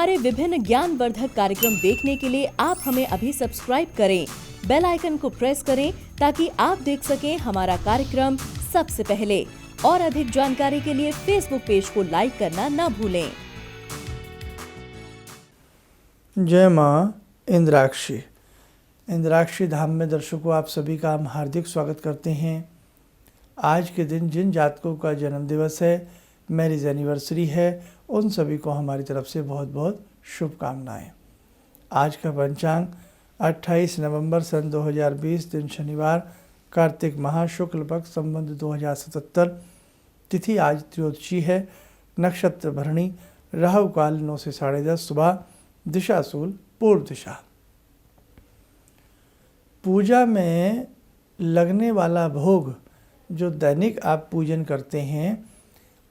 हमारे विभिन्न ज्ञानवर्धक कार्यक्रम देखने के लिए आप हमें अभी सब्सक्राइब करें, बेल आइकन को प्रेस करें ताकि आप देख सकें हमारा कार्यक्रम सबसे पहले। और अधिक जानकारी के लिए फेसबुक पेज को लाइक करना न भूलें। जय माँ इंद्राक्षी। इंद्राक्षी धाम में दर्शकों आप सभी का हम हार्दिक स्वागत करते हैं। आज के दिन जिन जातकों का जन्म दिवस है, मैरिज एनिवर्सरी है, उन सभी को हमारी तरफ से बहुत बहुत शुभकामनाएं। आज का पंचांग 28 नवंबर सन 2020 दिन शनिवार, कार्तिक माह शुक्ल पक्ष संवत 2077। तिथि आज त्रयोदशी है। नक्षत्र भरणी, राहु काल 9 से 10:30 सुबह, दिशा शूल पूर्व दिशा। पूजा में लगने वाला भोग जो दैनिक आप पूजन करते हैं,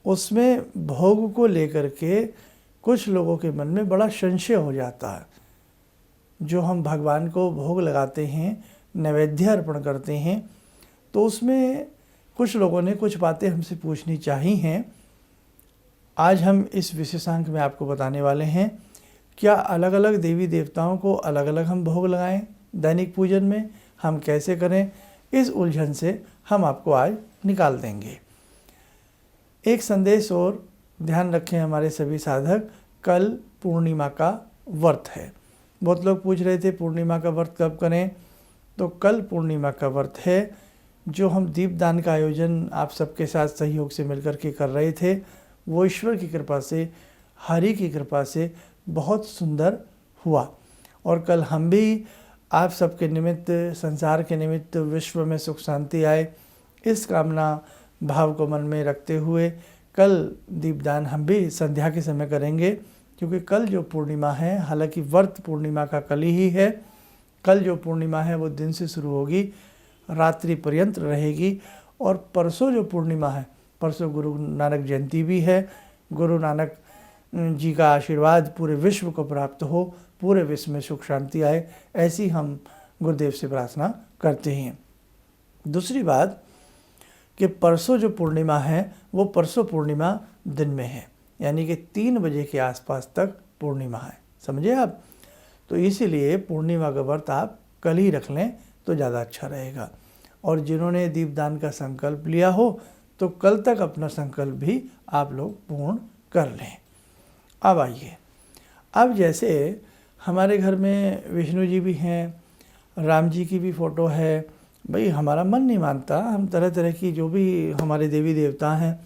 उसमें भोग को लेकर के कुछ लोगों के मन में बड़ा संशय हो जाता है। जो हम भगवान को भोग लगाते हैं, नैवेद्य अर्पण करते हैं, तो उसमें कुछ लोगों ने कुछ बातें हमसे पूछनी चाहिए हैं। आज हम इस विशेषांक में आपको बताने वाले हैं, क्या अलग अलग देवी देवताओं को अलग अलग हम भोग लगाएं दैनिक पूजन में, हम कैसे करें, इस उलझन से हम आपको आज निकाल देंगे। एक संदेश और ध्यान रखें हमारे सभी साधक, कल पूर्णिमा का व्रत है। बहुत लोग पूछ रहे थे पूर्णिमा का व्रत कब करें, तो कल पूर्णिमा का व्रत है। जो हम दीपदान का आयोजन आप सबके साथ सहयोग से मिलकर के कर रहे थे, वो ईश्वर की कृपा से, हरि की कृपा से बहुत सुंदर हुआ। और कल हम भी आप सबके निमित्त, संसार के निमित्त, विश्व में सुख शांति आए, इस कामना भाव को मन में रखते हुए कल दीपदान हम भी संध्या के समय करेंगे। क्योंकि कल जो पूर्णिमा है, हालांकि व्रत पूर्णिमा का कल ही है, कल जो पूर्णिमा है वो दिन से शुरू होगी, रात्रि पर्यंत रहेगी। और परसों जो पूर्णिमा है, परसों गुरु नानक जयंती भी है। गुरु नानक जी का आशीर्वाद पूरे विश्व को प्राप्त हो, पूरे विश्व में सुख शांति आए, ऐसी हम गुरुदेव से प्रार्थना करते हैं। दूसरी बात कि परसों जो पूर्णिमा है, वो परसों पूर्णिमा दिन में है, यानी कि 3 बजे के आसपास तक पूर्णिमा है, समझे आप। तो इसीलिए पूर्णिमा का व्रत आप कल ही रख लें तो ज़्यादा अच्छा रहेगा। और जिन्होंने दीपदान का संकल्प लिया हो, तो कल तक अपना संकल्प भी आप लोग पूर्ण कर लें। अब आइए, अब जैसे हमारे घर में विष्णु जी भी हैं, राम जी की भी फ़ोटो है। भाई हमारा मन नहीं मानता, हम तरह तरह की जो भी हमारे देवी देवता हैं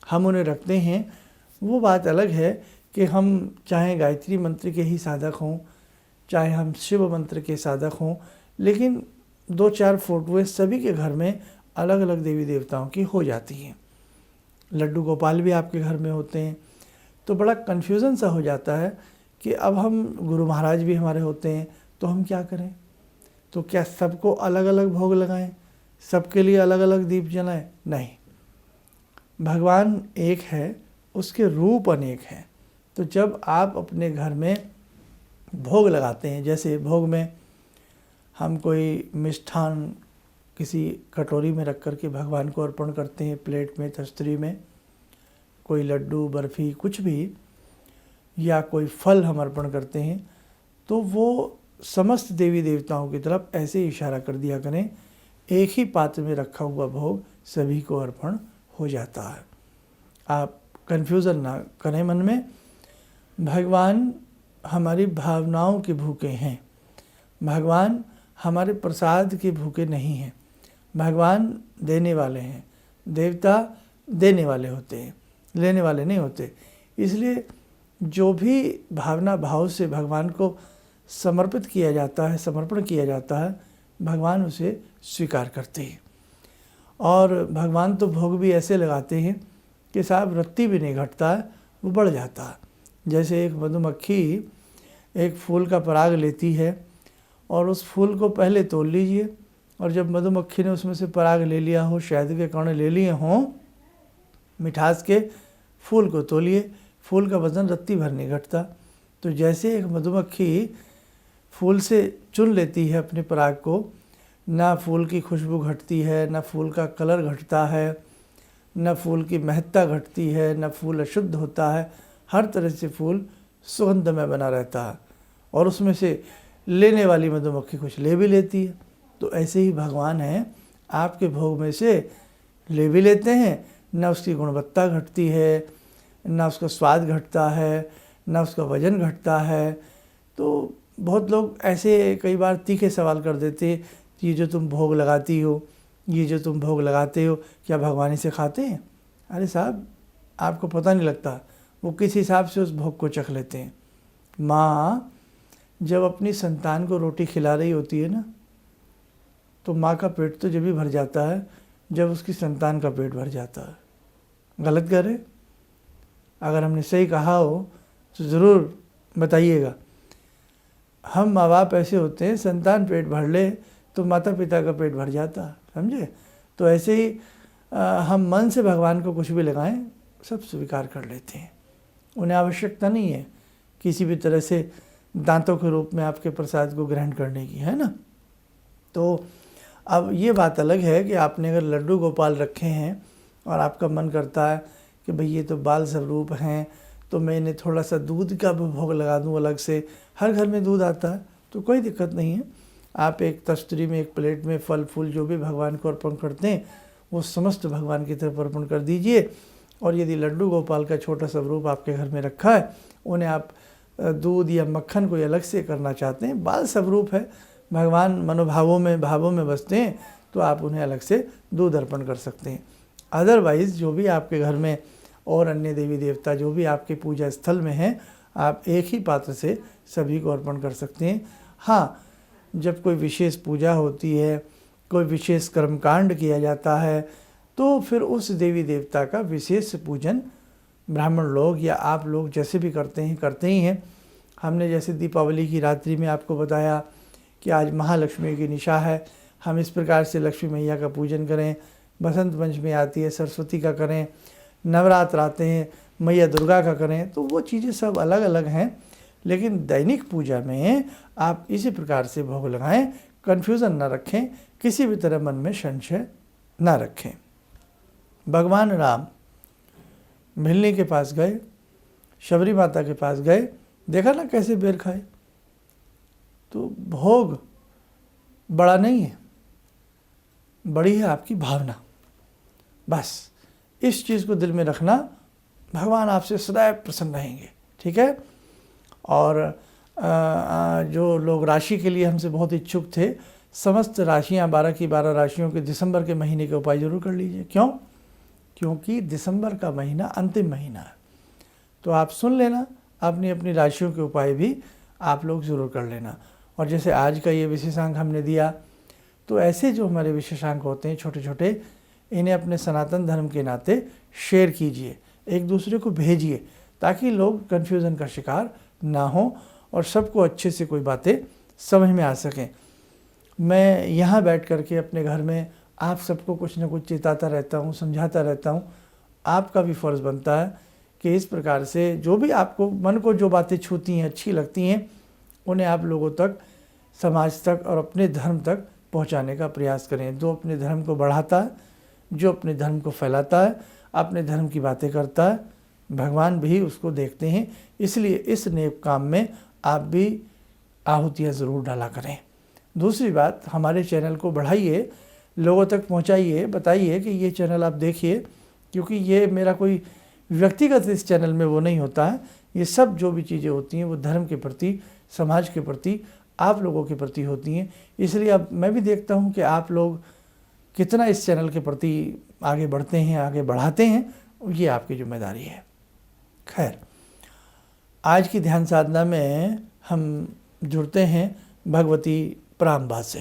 हम उन्हें रखते हैं। वो बात अलग है कि हम चाहे गायत्री मंत्र के ही साधक हों, चाहे हम शिव मंत्र के साधक हों, लेकिन 2-4 फोटोएं सभी के घर में अलग अलग देवी देवताओं की हो जाती हैं। लड्डू गोपाल भी आपके घर में होते हैं, तो बड़ा कन्फ्यूज़न सा हो जाता है कि अब हम गुरु महाराज भी हमारे होते हैं, तो हम क्या करें। तो क्या सबको अलग अलग भोग लगाएं, सबके लिए अलग अलग दीप जलाएं? नहीं, भगवान एक है, उसके रूप अनेक हैं। तो जब आप अपने घर में भोग लगाते हैं, जैसे भोग में हम कोई मिष्ठान किसी कटोरी में रख कर के भगवान को अर्पण करते हैं, प्लेट में, तस्तरी में, कोई लड्डू, बर्फ़ी, कुछ भी, या कोई फल हम अर्पण करते हैं, तो वो समस्त देवी देवताओं की तरफ ऐसे इशारा कर दिया करें, एक ही पात्र में रखा हुआ भोग सभी को अर्पण हो जाता है। आप कन्फ्यूज़न ना करें मन में। भगवान हमारी भावनाओं के भूखे हैं, भगवान हमारे प्रसाद के भूखे नहीं हैं। भगवान देने वाले हैं, देवता देने वाले होते हैं, लेने वाले नहीं होते। इसलिए जो भी भावना भाव से भगवान को समर्पित किया जाता है, समर्पण किया जाता है, भगवान उसे स्वीकार करते हैं। और भगवान तो भोग भी ऐसे लगाते हैं कि साहब रत्ती भी नहीं घटता है, वो बढ़ जाता है। जैसे एक मधुमक्खी एक फूल का पराग लेती है और उस फूल को पहले तोड़ लीजिए, और जब मधुमक्खी ने उसमें से पराग ले लिया हो, शहद के कण ले लिए हों, मिठास के, फूल को तोलिए, फूल का वज़न रत्ती भर नहीं घटता। तो जैसे एक मधुमक्खी फूल से चुन लेती है अपने पराग को, ना फूल की खुशबू घटती है, ना फूल का कलर घटता है, न फूल की महत्ता घटती है, न फूल अशुद्ध होता है, हर तरह से फूल सुगंधमय बना रहता है और उसमें से लेने वाली मधुमक्खी कुछ ले भी लेती है। तो ऐसे ही भगवान हैं, आपके भोग में से ले भी लेते हैं, न उसकी गुणवत्ता घटती है, न उसका स्वाद घटता है, न उसका वजन घटता है। तो बहुत लोग ऐसे कई बार तीखे सवाल कर देते, ये जो तुम भोग लगाती हो, ये जो तुम भोग लगाते हो, क्या भगवान इसे खाते हैं? अरे साहब, आपको पता नहीं लगता वो किस हिसाब से उस भोग को चख लेते हैं। माँ जब अपनी संतान को रोटी खिला रही होती है ना, तो माँ का पेट तो जब भी भर जाता है जब उसकी संतान का पेट भर जाता है। गलत कह रहे? अगर हमने सही कहा हो तो ज़रूर बताइएगा। हम माँ बाप ऐसे होते हैं, संतान पेट भर ले तो माता पिता का पेट भर जाता है, समझे? तो ऐसे ही हम मन से भगवान को कुछ भी लगाएं, सब स्वीकार कर लेते हैं। उन्हें आवश्यकता नहीं है किसी भी तरह से दांतों के रूप में आपके प्रसाद को ग्रहण करने की, है ना? तो अब ये बात अलग है कि आपने अगर लड्डू गोपाल रखे हैं और आपका मन करता है कि भाई ये तो बाल स्वरूप हैं, तो मैं इन्हें थोड़ा सा दूध का भोग लगा दूं अलग से। हर घर में दूध आता है तो कोई दिक्कत नहीं है। आप एक तस्तरी में, एक प्लेट में फल फूल जो भी भगवान को अर्पण करते हैं वो समस्त भगवान की तरफ अर्पण कर दीजिए। और यदि लड्डू गोपाल का छोटा सा रूप आपके घर में रखा है, उन्हें आप दूध या मक्खन कोई अलग से करना चाहते हैं, बाल स्वरूप है, भगवान मनोभावों में भावों में बसते हैं, तो आप उन्हें अलग से दूध अर्पण कर सकते हैं। अदरवाइज़ जो भी आपके घर में और अन्य देवी देवता जो भी आपके पूजा स्थल में हैं, आप एक ही पात्र से सभी को अर्पण कर सकते हैं। हाँ, जब कोई विशेष पूजा होती है, कोई विशेष कर्मकांड किया जाता है, तो फिर उस देवी देवता का विशेष पूजन ब्राह्मण लोग या आप लोग जैसे भी करते ही हैं। हमने जैसे दीपावली की रात्रि में आपको बताया कि आज महालक्ष्मी की निशा है, हम इस प्रकार से लक्ष्मी मैया का पूजन करें। बसंत पंचमी आती है, सरस्वती का करें। नवरात्र आते हैं, मैया दुर्गा का करें। तो वो चीज़ें सब अलग अलग हैं, लेकिन दैनिक पूजा में आप इसी प्रकार से भोग लगाएं, कन्फ्यूज़न ना रखें, किसी भी तरह मन में संशय ना रखें। भगवान राम भिल्ली के पास गए, शबरी माता के पास गए, देखा ना कैसे बेर खाए। तो भोग बड़ा नहीं है, बड़ी है आपकी भावना। बस इस चीज़ को दिल में रखना, भगवान आपसे सदैव प्रसन्न रहेंगे, ठीक है। और जो लोग राशि के लिए हमसे बहुत इच्छुक थे, समस्त राशियां 12 की 12 राशियों के दिसंबर के महीने के उपाय जरूर कर लीजिए। क्यों? क्योंकि दिसंबर का महीना अंतिम महीना है। तो आप सुन लेना, अपनी अपनी राशियों के उपाय भी आप लोग ज़रूर कर लेना। और जैसे आज का ये विशेषांक हमने दिया, तो ऐसे जो हमारे विशेषांक होते हैं छोटे छोटे, इन्हें अपने सनातन धर्म के नाते शेयर कीजिए, एक दूसरे को भेजिए, ताकि लोग कन्फ्यूज़न का शिकार ना हो और सबको अच्छे से कोई बातें समझ में आ सकें। मैं यहाँ बैठ करके अपने घर में आप सबको कुछ न कुछ चेताता रहता हूँ, समझाता रहता हूँ। आपका भी फ़र्ज़ बनता है कि इस प्रकार से जो भी आपको मन को जो बातें छूती हैं, अच्छी लगती हैं, उन्हें आप लोगों तक, समाज तक और अपने धर्म तक पहुँचाने का प्रयास करें। जो अपने धर्म को बढ़ाता है, जो अपने धर्म को फैलाता है, अपने धर्म की बातें करता है, भगवान भी उसको देखते हैं। इसलिए इस नेक काम में आप भी आहुतियाँ ज़रूर डाला करें। दूसरी बात, हमारे चैनल को बढ़ाइए, लोगों तक पहुंचाइए, बताइए कि ये चैनल आप देखिए, क्योंकि ये मेरा कोई व्यक्तिगत इस चैनल में वो नहीं होता है। ये सब जो भी चीज़ें होती हैं वो धर्म के प्रति, समाज के प्रति, आप लोगों के प्रति होती हैं। इसलिए अब मैं भी देखता हूँ कि आप लोग कितना इस चैनल के प्रति आगे बढ़ते हैं, आगे बढ़ाते हैं, ये आपकी जिम्मेदारी है। खैर, आज की ध्यान साधना में हम जुड़ते हैं भगवती प्राम्बा से।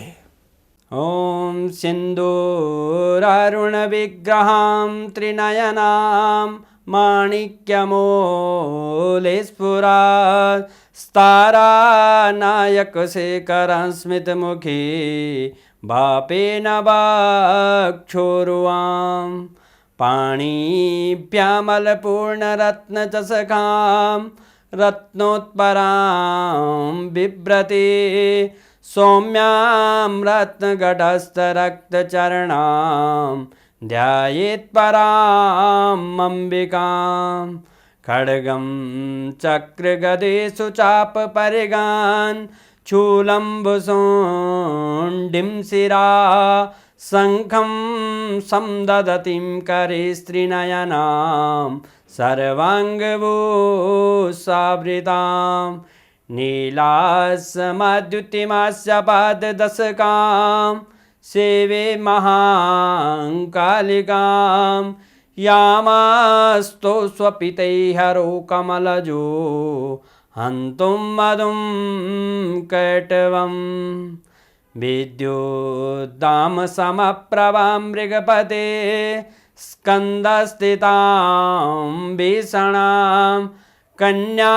ॐ सिन्दूरारुणविग्रहां त्रिनयनां माणिक्यमूलस्फुरात् स्तारानायकशेखरं स्मितमुखी भापेन वाक्षोरुवां पाणिभ्यामलपूर्णरत्नचषकां रत्नोत्परां बिभ्रति सौम्यां रत्नगटस्थरक्तचरणां ध्यायेत् परां अम्बिकां खड्गं चक्रगदेषु चापपरिगान् शूलम्बुसोण्डिं शिरा शङ्खं समदधतीं करे स्त्रीनयनां सर्वाङ्गभूषावृतां नीलासमद्युतिमास्य पाददशकां सेवे महाकालिकां यामास्तो स्वपितैहरो कमलजो हन्तुं मधुं कैटवम् विद्युद्दामसमप्रभां मृगपते स्कन्दस्थितां भीषणां कन्या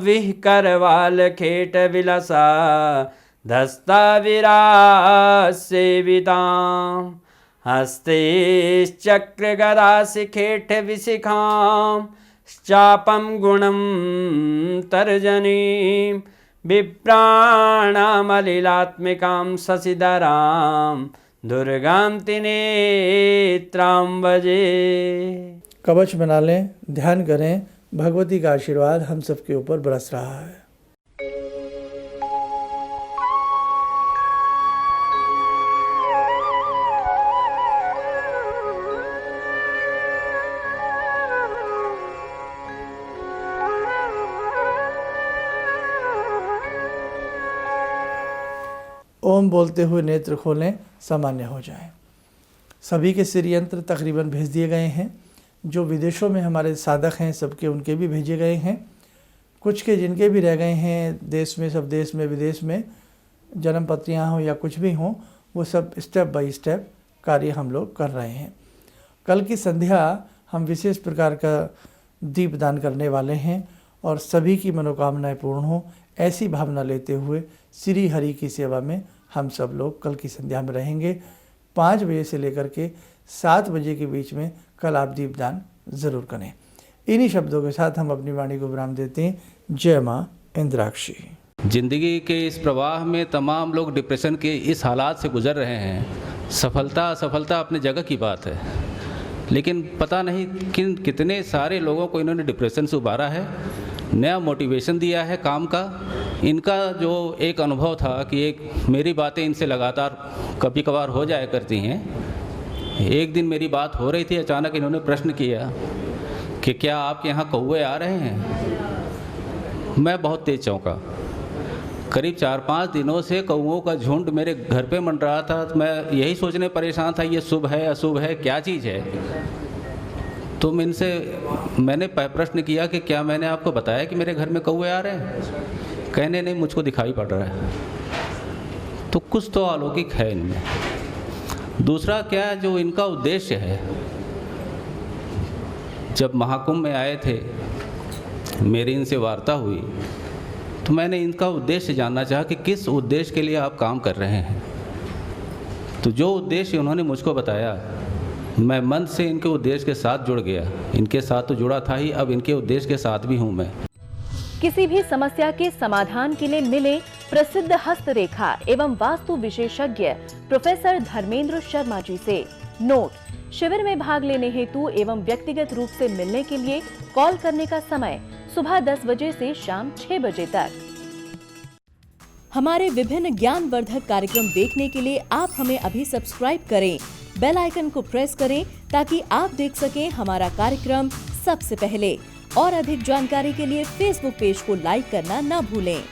विहकरवालखेटविलसा धस्ताविरासेवितां हस्तैश्चक्रगदाशिखेटविशिखां चापं गुणं तर्जनीं विप्राणामलिलात्मिकां शशिधरां दुर्गां त्रिनेत्रां भजे। कवच बना लें, ध्यान करें, भगवती का आशीर्वाद हम सबके ऊपर बरस रहा है। ओम बोलते हुए नेत्र खोलें, सामान्य हो जाएं। सभी के सिर यंत्र तकरीबन भेज दिए गए हैं। जो विदेशों में हमारे साधक हैं सबके उनके भी भेजे गए हैं। कुछ के जिनके भी रह गए हैं देश में, सब देश में विदेश में, जन्म पत्रियाँ हों या कुछ भी हों, वो सब स्टेप बाय स्टेप कार्य हम लोग कर रहे हैं। कल की संध्या हम विशेष प्रकार का दीपदान करने वाले हैं और सभी की मनोकामनाएं पूर्ण हो ऐसी भावना लेते हुए श्री हरि की सेवा में हम सब लोग कल की संध्या में रहेंगे। 5 बजे से लेकर के 7 बजे के बीच में कल आप दीपदान ज़रूर करें। इन्हीं शब्दों के साथ हम अपनी वाणी को विराम देते हैं। जय माँ इंद्राक्षी। जिंदगी के इस प्रवाह में तमाम लोग डिप्रेशन के इस हालात से गुजर रहे हैं। सफलता असफलता अपने जगह की बात है, लेकिन पता नहीं कितने सारे लोगों को इन्होंने डिप्रेशन से उबारा है, नया मोटिवेशन दिया है काम का। इनका जो एक अनुभव था कि एक मेरी बातें इनसे लगातार कभी कभार हो जाया करती हैं। एक दिन मेरी बात हो रही थी, अचानक इन्होंने प्रश्न किया कि क्या आपके यहाँ कौवे आ रहे हैं। मैं बहुत तेज चौंका। करीब 4-5 दिनों से कौवों का झुंड मेरे घर पे मंडरा था। तो मैं यही सोचने परेशान था, ये शुभ है अशुभ है, क्या चीज़ है। तो मैंने प्रश्न किया कि क्या मैंने आपको बताया कि मेरे घर में कौवे आ रहे हैं। कहने नहीं, मुझको दिखाई पड़ रहा है। तो कुछ तो अलौकिक है इनमें। दूसरा क्या जो इनका उद्देश्य है, जब महाकुंभ में आए थे मेरी इनसे वार्ता हुई तो मैंने इनका उद्देश्य जानना चाहा कि किस उद्देश्य के लिए आप काम कर रहे हैं। तो जो उद्देश्य उन्होंने मुझको बताया, मैं मन से इनके उद्देश्य के साथ जुड़ गया। इनके साथ तो जुड़ा था ही, अब इनके उद्देश्य के साथ भी हूँ मैं। किसी भी समस्या के समाधान के लिए मिले प्रसिद्ध हस्तरेखा एवं वास्तु विशेषज्ञ प्रोफेसर धर्मेंद्र शर्मा जी से। नोट: शिविर में भाग लेने हेतु एवं व्यक्तिगत रूप से मिलने के लिए कॉल करने का समय सुबह 10 बजे से शाम 6 बजे तक। हमारे विभिन्न ज्ञानवर्धक कार्यक्रम देखने के लिए आप हमें अभी सब्सक्राइब करें, बेल आइकन को प्रेस करें ताकि आप देख सकें हमारा कार्यक्रम सबसे पहले। और अधिक जानकारी के लिए फेसबुक पेज को लाइक करना न भूलें।